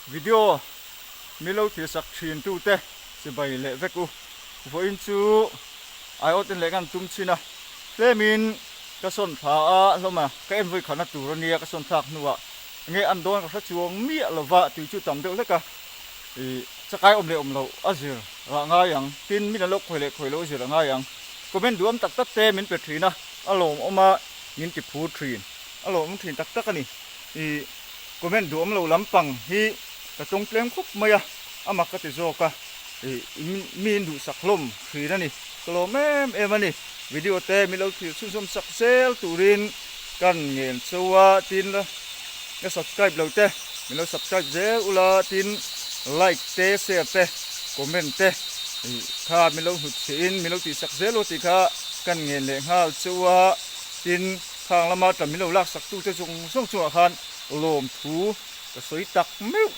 video milo thì sắc truyền tu te sẽ bày lệ vét u với in chú ai ở trên lệ gan tum china lệ min cái son thả lo mà cái em với khả năng tủ nia cái son thạc nữa nghe ăn đón cái chuông mía là vợ từ chú tầm được cả thì chắc cái om lậu à gì là ngay yang tin mình là lúc khởi lỗi gì là ngay yang comment đuông tắc tắc te mình bệt thủy na alo mà mình chụp phù thủy alo mình thủy tắc tắc cái này thì comment đuông lậu lắm bằng hi cái trong plem khúc mày à mà cái gì cả thì mình đủ sạc lom thủy đó này lom em này video te mình lâu thì xung sắc sel turin kan nghiền sâu tin là cái subscribe lâu te mình lâu subscribe dễ ula tin like te share te comment te kha mình lâu hụt xin mình lâu thì sắc dễ lâu thì kha kan nghiền lệ hal sâu tin khang lama tam mình lâu lắc sắc tu te dùng song chua khan lom thu cái suy tắc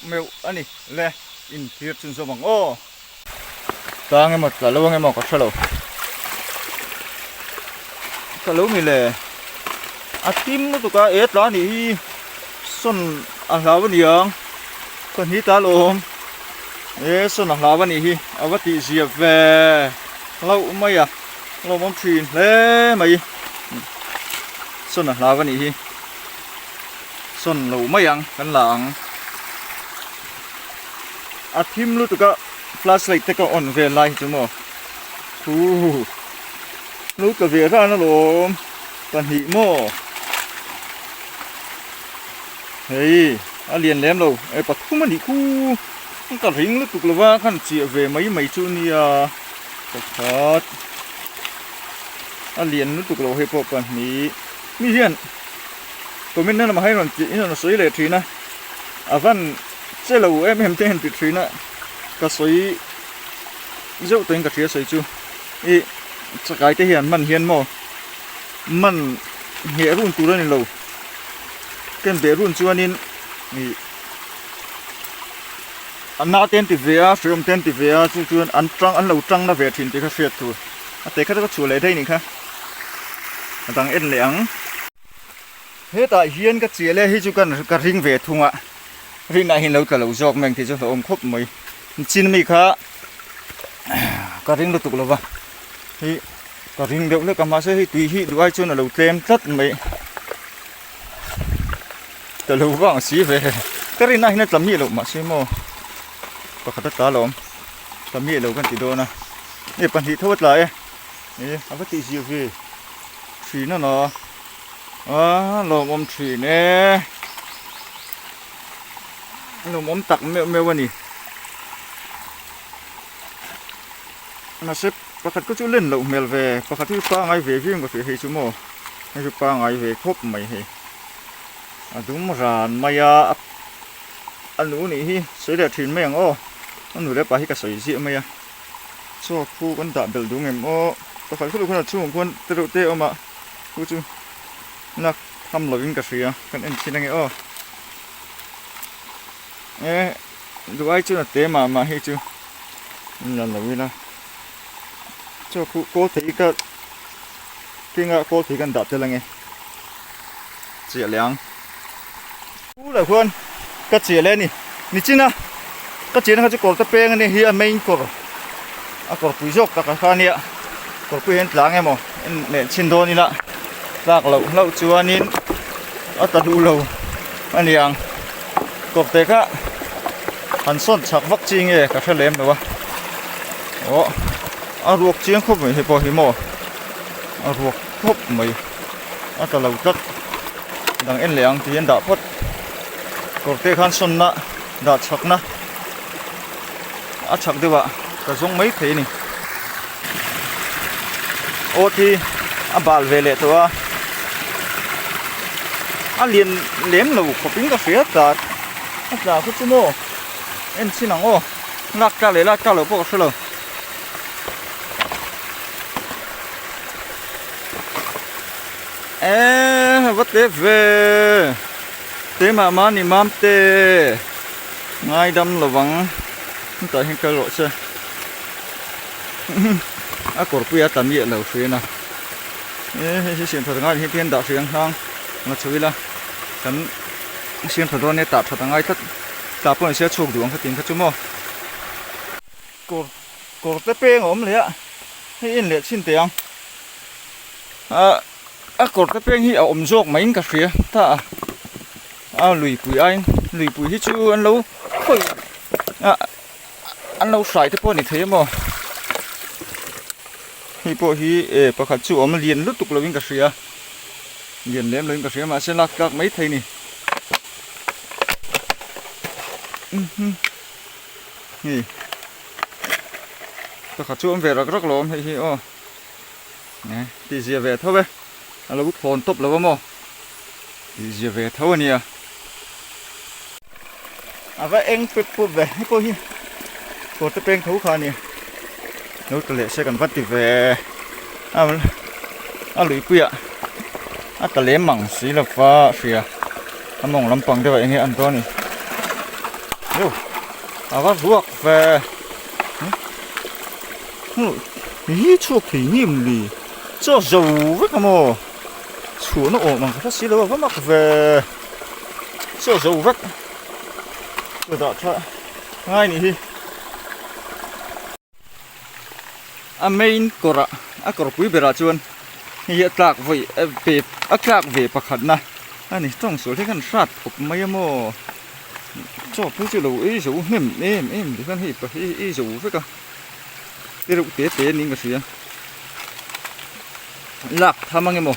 mèo anh này lẹ in thiệt chân số bằng ô ta nghe một cả lâu nghe một cái lâu cái lâu mình lẹ tim nó tụi cái ếch đó thì xuân lao bên đường còn hít ta luôn ếch xuân lao bên này ở vắt tị diệp về lâu mấy lâu mắm thìn lẹ mày xuân lao bên này xuân lâu mấy cái làng tim lu tụi cái flashlight tụi cái on về lại chứ mà lu cái về ra nó luôn còn hỉ mò hey liền lém đâu ai bắt không mà đi khu không cả ring lu tụi là khăn chia về mấy chỗ này thật liền lu tụi là hay bộ còn mi hiền tụi mình nên mà hay rồi chỉ nó sấy lệ thủy nè văn chế lâu em tên bị thủy nè cái sấy dẫu tên cái thủy sấy chưa chắc cái thế hiện hiền mò mình hệ run tu lên lâu cái bé run chưa nên anh nào tên thì về sử dụng tên thì về chú ăn lâu trăng nó về thì cái phết thôi thế cái đó chủ lấy đây này khá tăng ít lẻng hết tại hiền cái chia lên hết chú cần cái ring về thùng ạ ring này hiện lâu cả lâu giọt mình thì cho ôm khóc mấy chín mi khá cái ring nó tụt lâu vào thì cái ring đâu là cái mà sẽ tùy hít đuôi cho nó lâu thêm rất mấy từ lâu vàng xí về cái ring này nó tầm nhiêu lâu mà xí mò có khát ta lắm tầm nhiêu lâu cái gì đó nè này phần thì thôi lại này nó có tí gì về thủy nó lồng ôm thủy nè lồng ôm tắc mèo vậy nè nó xếp bác khách có chỗ lên lồng mèo về bác khách thứ ba ngày về phim có phải hay chú mò ngày thứ ba ngày về khóc mày hay đúng rồi mày anh lũ này sấy đẹp thuyền mèo ô anh lũ đẹp bà hi cả sấy gì mày cho khu con đạn đều đúng em ô bác khách có được con là chung con tự đầu tê mà cô chú nè thăm lời in cả sấy con em xin anh ô đủ ai chưa là té mà hay chưa là lời na cho cô thấy cái ngã cô thấy con đạn thế là nghe chia láng là khuôn cái chia lên nè chín à cái chia nó chỉ còn tập beng này hiện main còn còn quý dốc các cái này còn quý hiện láng em mà nè chín đô này là lạc lâu chưa nên ở tận đủ lâu anh liang còn thế cả hắn son chắc vắt chi nghe các cái lem đâu ruột chiên khóc mày hay bỏ hi mò ruột khóc mày tận lâu tất đang en liang thì hiện đã phất còn thế hắn son na đã chắc na chắc được vậy cái giống mấy thế này thì bảo về lệ thôi liền lém lâu có tính cà phê ta là cứ chú mô em xin lắng ô lắc cả lấy bộ sơ lờ vất té về té mà nỉ mam té ngay đâm là vắng tại hình cây lộ xe cổ quy tạm nhẹ lẩu phía nào xin thật ngay thiên đạo phiền hang nó chui là chắn xin thật này tạt thật ngay thất ta pon sẽ chụp đường cái tiền cái chú mò cổ tới beng ốmเลยอะให้อินเลยชิ้นเตียงcổ tới beng hi ốm rוק mấy cái phía ta lùi bụi hi chú ăn lâu thôi ăn lâu xài thế pon này thấy mò hi po hi bác khát chú ốm liền lút tục lên cái phía liền lém lên cái phía mà sẽ lắc các mấy thầy này nè bác khát chú ốm về rất lồm hay hi ô nè thì giờ về thôi bé là bút phồn top là bao mò thì giờ về thôi nè vậy anh bút về hay po hi cổ tới beng thấu khan nè nếu cái lệ sẽ cần bắt thì về lưỡi quẹo cái lệ mỏng xí là pha xìa mỏng lắm bằng thế vậy nghe ăn to này yêu vắt ruột về ý chuột thì nhìm đi cho dầu với cả mồ xuống nó ổn bằng cái xí đó vẫn mặc về cho dầu vắt rồi đó cho ngay này main kora akor pui bera chuan hi tlak voi pe aklak ve pakhat na ani tong so le kan sat khop mai mo cho pu chu lo e zo em di kan hi pa hi zo fe ka te ru te ning ka sia lak thamang mo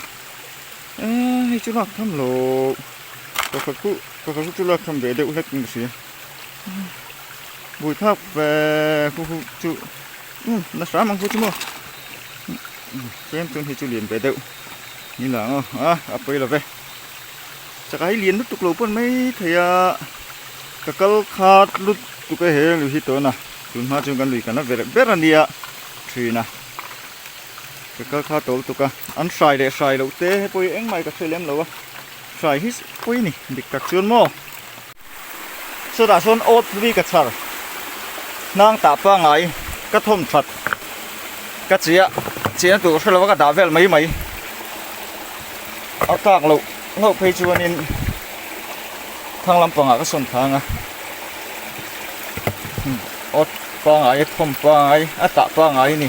hi chu lak tham lo pakhat ku chu lak tham ve de u het ning ka sia bui thap ve ku chu nó xóa mang chút mò xem tôi thì chú liền về đâu như là bây là về chắc cái liền lúc tục lâu vẫn mấy thầy cái câu khát lúc tụi cái hệ lùi hít đó nè chúng ta chúng cần lùi cả nó về rất là nhiều thì nè cái câu khát tổ tụi cái ăn xài để xài lâu té bây anh mày cái xài lem lâu xài hít bây nè bị cắt chuồn mò sau đó xuân ớt vì cái char nang tạ pa ngay cái thôm thật cái chia tụ sẽ là cái đá vẹt mấy ở các lục ngọc phê chuan in thang lâm bằng cái sồn thang ở bằng ấy thôm bằng ấy tạ bằng ấy nè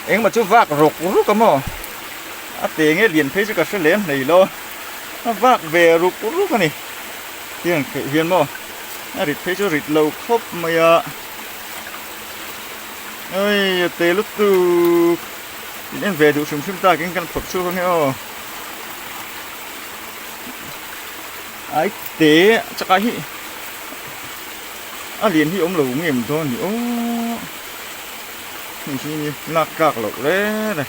anh mà chú vác rục cái mò tiền ấy liền phê cho cái sẽ lém này lo vác về rục cái này tiền hiền mò rịt phê cho rịt lâu khóc mày ơi tê lúc tu nên về đủ sum ta cái căn phật su không hiểu ấy tê chắc cái liền hi ông lù nghiêm thôi nhỉ ô mình chỉ lạc cạc lộc đấy này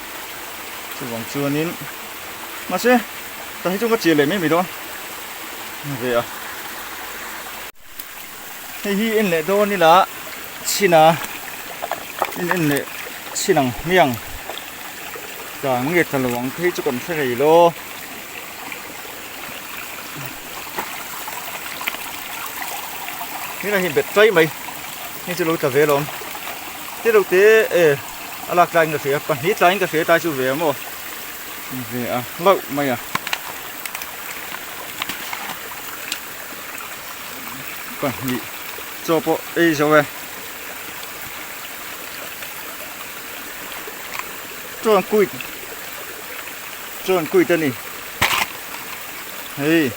chú vòng chưa nín mà xe ta thấy chúng có chia lấy mấy mì đó về à hi in lệ đó như là xin à nên lệ xin năng miếng cả nghe thật là vắng thấy chứ còn phải gì lo cái này hiện bệt trái mày nhưng chưa lâu trở về luôn tiếp đầu tiên lạc trái cà phê còn hít trái cà phê tai chú về mà về à lâu mày à còn gì cho bộ ấy rồi cho ăn cùi tên này hey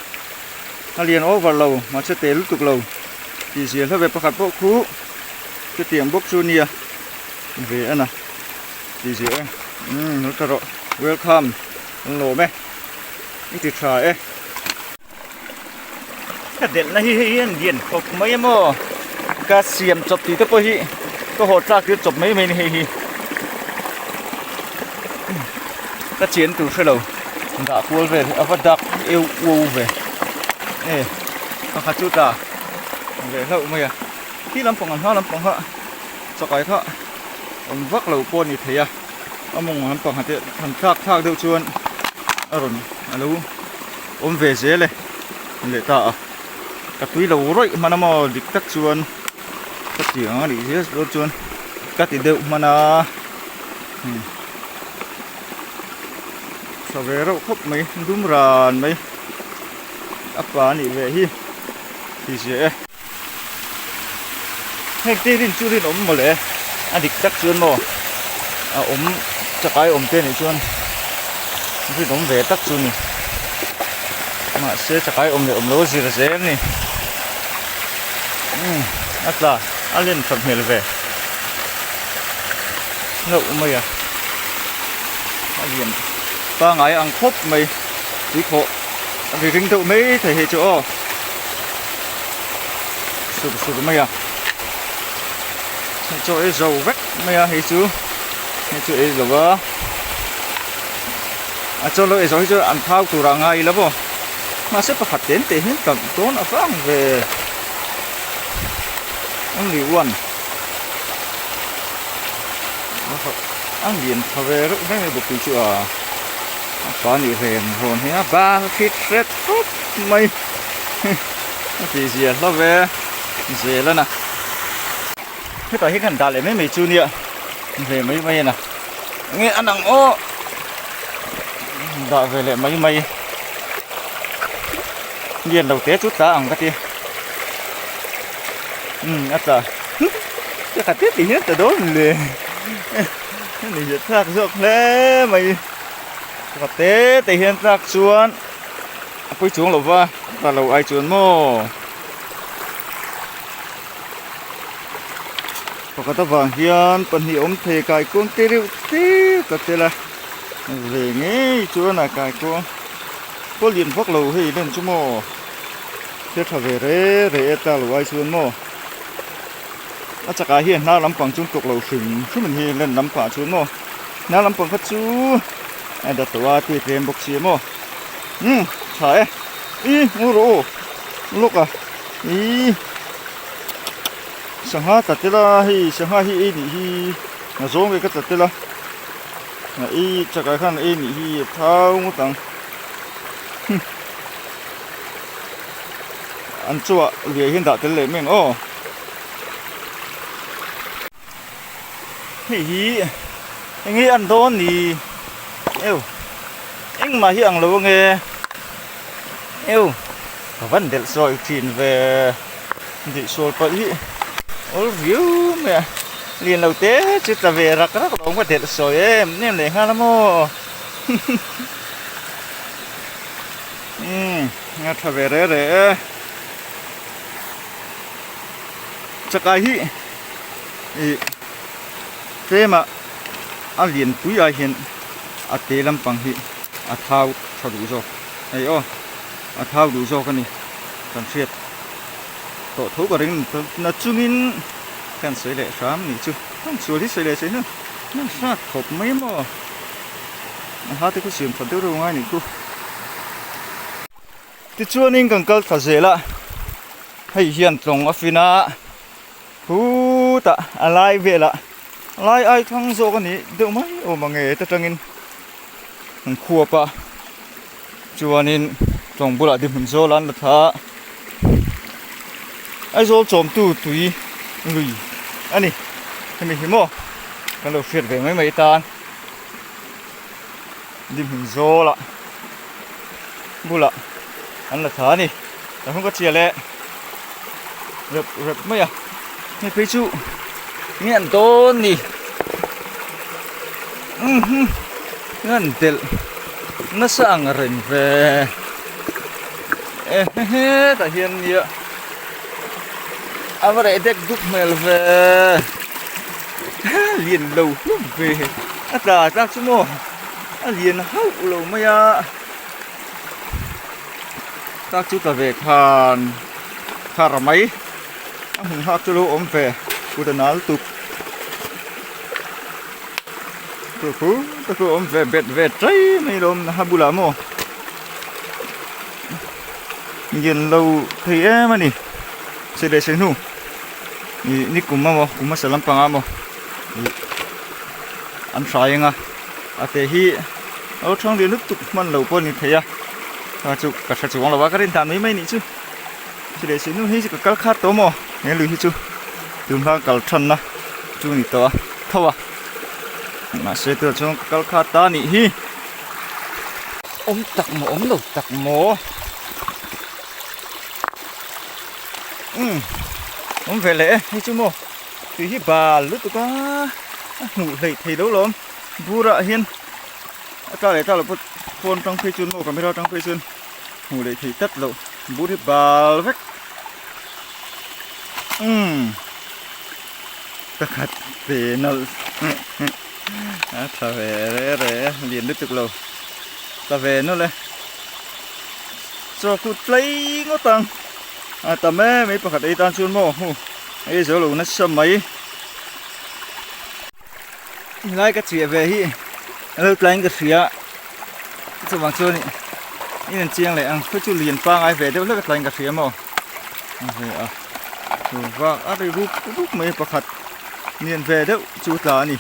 liền ô vào lầu mà sẽ té lúc tục lầu thì chỉ là về bắt bộ cũ cái tiền bốc junior về anh à thì chỉ nó cả rồi welcome lầu mẹ cái trà ấy cái điện này hiền điện học mấy mò cái xiêm chụp thì tới hi có hỗ trợ cái chụp mấy hi cái chiến từ xe đầu đã cuốn về thì vẫn đặc yêu u về nè nó khá chút à về hậu mày à khi làm phòng họ cho cái thọ ông vác lầu quân như thế à ông mong làm phòng hạt thằng thác đâu chuồn rồi alo ôm về dễ này để ta cái túi lầu rồi mà nó mò đi cắt chuồn cắt tiếng đi dễ rồi chuồn cắt thì đều mà nó sao về đâu khóc mấy đúng rồi mấy apa này về hi thì sẽ hết tê đến chú đến ốm mà lẽ anh địch chắc chuyên mò ốm chắc ai ốm tên này chuyên cái ốm về tắc chuyên này mà sẽ chắc ai ốm này ốm lố gì là dễ này ắt là anh lên phẩm hiểu về nậu mày à anh liền ta ngái ăn khốp mày tí khổ vì rinh tụ mấy thể hệ chỗ sụp sụp mày à chỗ ấy dầu vách mày à hệ chú hệ chỗ ấy dầu á cho lỗi rồi cho ăn thao tủ ra ngay lắm bộ mà sẽ phát triển thì hiện cầm tốn ở vang về ăn liu ăn ăn liền thà về lúc này bục bị chua có nhiều rèm hồn hết ba phít phết phút mày thì gì nó về gì lên nè cái tỏi hết gần ta lại mấy mày chu nhỉ về mấy mày nè nghe ăn đằng ô đã về lại mấy mày liền đầu té chút ta ăn cái kia ắt là cái cả tiết thì hết từ đó liền này hiện thạc dọc lẽ mày cả té thì hiện thạc xuống quay xuống lầu va và lầu ai xuống mò và cả ta vàng hiền phần hiệu ông thầy cài cuông tê riu tê cả tê là về nghe chúa là cài cuông có liền phát lầu hay lên chú mò thế thà về rễ ta lầu ai xuống mò à chắc ai hiền na lắm bằng chung cục lầu phình khi mình hiền lên lắm quả xuống mò na lắm bằng phát chú anh đã tổ tuyệt vời bốc xí mò phải ý ngủ rồi lúc à ý sang ha tạt là hi sang ha hi đi nó giống cái tạt là ý chắc cái khăn ý hi thao một tầng anh chua về hiện tại tên lệ mình ô hi anh nghĩ ăn đốn thì yêu anh mà hi ăn lâu nghe yêu vấn đề rồi chuyển về thị số có ý ôi view mẹ liền đầu tế chứ ta về ra các ông có thể rồi em nên để ha lắm ô nghe ta về đấy chắc ai hi thế mà anh liền túi ai hiện à tê làm bằng hi à thao thao đủ rồi ấy ô à thao đủ rồi cái này cần phiệt tổ thấu của mình là chung in cần sấy lệ xám này chứ không sửa đi sấy lệ sấy nữa nó sát khop mấy mà hát thì có chuyện phần tiêu rồi ngay này cô thì chưa nên cần câu thật dễ là hay hiện trong ở phía na hú ta lại về là lại ai thằng số cái này được mấy ô mà nghề ta trăng in khua pa cho nên trong bữa lại đi mình số lần là thà ai số chôm tu tùy lùi anh này mình hiểu không cái đầu phiệt về mấy tan đi mình số lại bữa lại anh là thà này ta không có chia lệ rập mấy à nghe thấy chú nghiện tôn đi ngân tiền nó sang rình về ta hiền nhựa à vậy đẹp giúp mèo về liền lâu về à ta chú mò liền hậu lâu mấy à ta chú ta về khan khá mấy mình hát cho lâu ôm về cô ta nói tục tôi ôm về bệt về trái mấy đom ha bu lắm mò nhìn lâu thì em anh sẽ để xem nu ni cũng sẽ làm bằng mò ăn sai nga à thế hi ở trong điện nước tục man lâu pon ni thấy à chụp cả chụp ông là bác cái điện thoại mấy nị chứ sẽ để xem nu hi chỉ có khát to mò nghe lùi hi chứ đừng ha cả chân na chú nị to thâu à mà sẽ từ trong cái khát ta nị hi ôm đầu tặc mồ ông về lẽ hay chú mô thì hi bà lướt tụi cá ngủ dậy thấy đâu lắm vu ra hiên ta lại ta là phone trong phê chun mô camera trong phê chun ngủ dậy thấy tất lộ vu hi bà vách ta khát về nó ta về đấy liền đứt tụt lộ ta về nó lên cho cút lấy ngó tăng tầm mấy bậc đây tan chun mô ấy giờ lù nó sầm mấy lại cái chuyện về hi lâu lấy cái chuyện cho bằng chun này nên chiang lại ăn cứ chun liền pang ai về đâu lấy cái cái chuyện mô về và đây rúp mấy bậc nên về đâu chú ta nè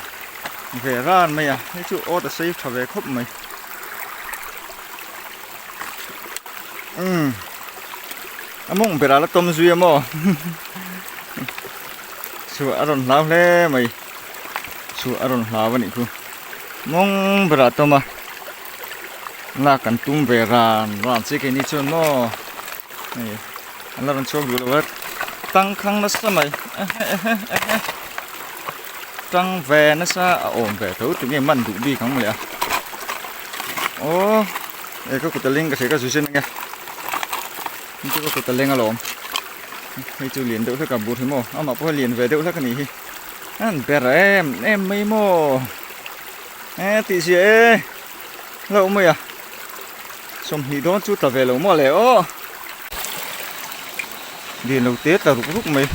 về ra mấy à cái chú ô ta xây trở về khóc mấy mong về là tôm duy mò chú ăn lao le mày chú ăn lao vậy nè mong về là tôm à là cần tum về ra làm gì cái này cho nó này anh làm cho được rồi tăng khăng nó sao mày tăng về nó sao ổn về thấu tụi mình đủ đi không mày à ô đây có cột linh cái gì cái gì xin nghe chứ có cột linh à lộn hay chú liền đỡ cả bút thế mò mà bữa liền về đỡ cái này anh bé em mấy mò tí gì lâu mày à xong thì đó chú ta về lâu mò lẹo liền đầu tết là lúc mày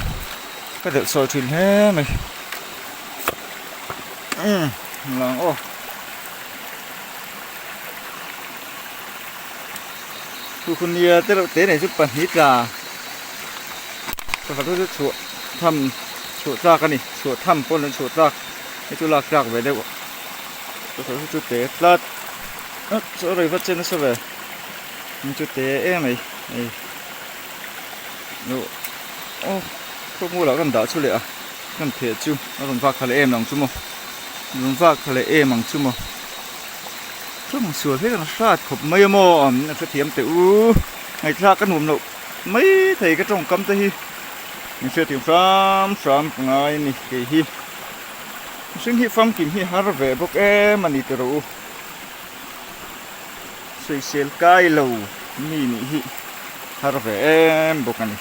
cái đợt soi truyền hết mày là ôคุณเนี่ยเตะไหนชุดปันฮิตราก็ขอโทษชุดทำชุดซากกันนี่ชุดทำปนชุดซากให้ชุดลากจากไปได้บ่ก็ขอโทษชุดเตะพลาดสอะไรพัดเจนสบายมีชุดเตะไหมนู่โอ้พวกมูเรากันด่าชุดเลยอ่ะกันเถียจูเราโดนฝากทะเลมังจุ่มโดนฝากทะเลมังจุ่มช่วงสวยที่กันชาติขบไม่มอนั่นเทียมแต่ไอ้ชากันหนุ่มหนุ่มไม่ไทยก็ตรงกำตะฮีมันเชื่อถึงฟรามไงนี่กี่ฮีซึ่งฮีฟรามกินฮีฮาร์เวพวกมันนี่ตัวรู้สวยเซลไกโลนี่ฮีฮาร์เวพวกนี้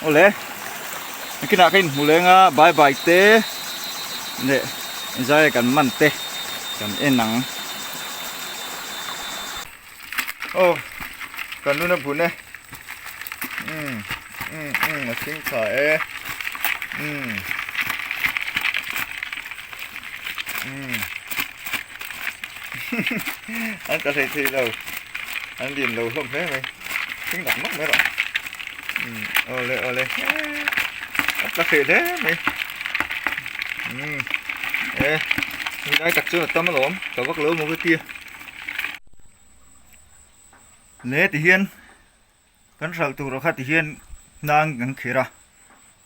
โอ้เล่กินอะไรหูเล่งอ่ะบายเต้เนี่ยใจกันมันเต้กันหนังโอ้กันนู่นนะบุญเนี่ยมาทิ้งขายอันจะใส่ทีเราอันเรียนเราล่มแพ้ไหมทิ้งหนักมากไหมหรอโอ้เลยอันจะใส่ได้ไหมได้จักchưa là tâm nó lỏm cậu bắt lỡ một cái kia lẽ thì hiền cắn sầu tù rồi khát thì hiền nàng gắng khỉ ra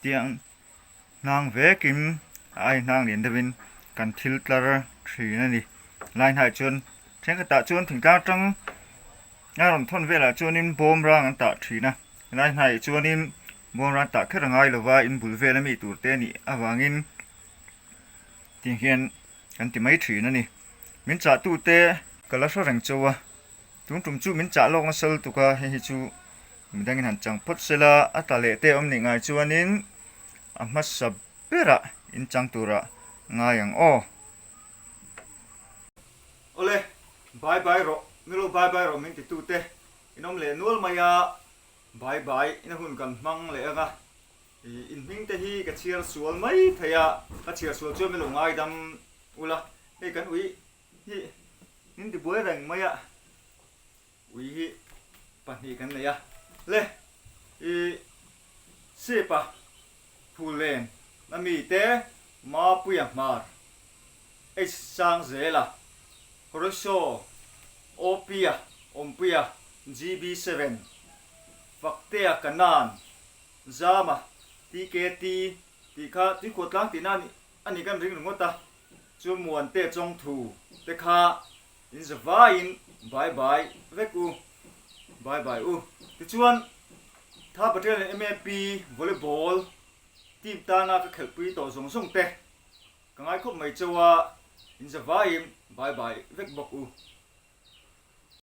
tiếng nàng vẽ kim ai nàng liền đâm in cắn thil tar chỉ này đi line hai chân trên cái tạ chân thỉnh cao trăng nghe làm thôn về là chân in bom ra ngắn tạ chỉ na line hai chân in bom ra tạ khơi ngay là vai in bùi về là mi tụt tên đi à vàng in tiếng hiền cắn thì mấy chỉ này đi mình trả tụ tê cái lá số rành châu à chúng chú mình trả lộc nó sâu tụ cả hay chú mình đang hành chẳng phật sẽ là à ta lệ tê ông này ngài chú anh in mà sập bera in chẳng tụ ra ngài yang ô ole bye rồi milo bye rồi mình thì tụ tê in ông lệ nuôi mày à bye in hun cần mang lệ à in mình tê hi cái chia xuống mấy thầy à cái chia xuống cho mình ngài đâm ula cái cắn uy hi in thì bữa rành mấy à uy pan hi kan le ya le sepa pulen na mi te ma puya mar e sang zela horosho opia ompia gb7 faktea kanan zama tkt tikha ti khotlang tinani ani kan ring ngota chu muan te chong thu te kha in zavain bye veku bye u ti chuan ถ้าประเทศเอ็มเอพีวอลเลย์บอลทีมตานาก็เข็ลปีต่อส่งส่งเตะก็ง่ายคุบไม่เจอว่าอินจะว่าอิมบายบายเวกบอกอู